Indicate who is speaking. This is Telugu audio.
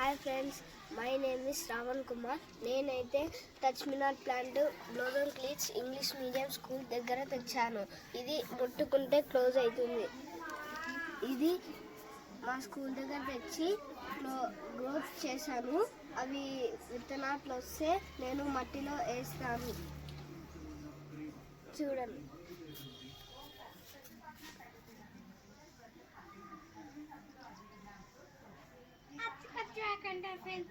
Speaker 1: Hi friends, my name is Shravan Kumar. నేనైతే touch me not plant global క్లీట్స్ ఇంగ్లీష్ మీడియం స్కూల్ దగ్గర తెచ్చాను. ఇది ముట్టుకుంటే క్లోజ్ అవుతుంది. ఇది మా స్కూల్ దగ్గర తెచ్చి గ్రోత్ చేశాను. అవి విత్తనాలు వస్తే నేను మట్టిలో వేస్తాను. చూడండి.
Speaker 2: Friends,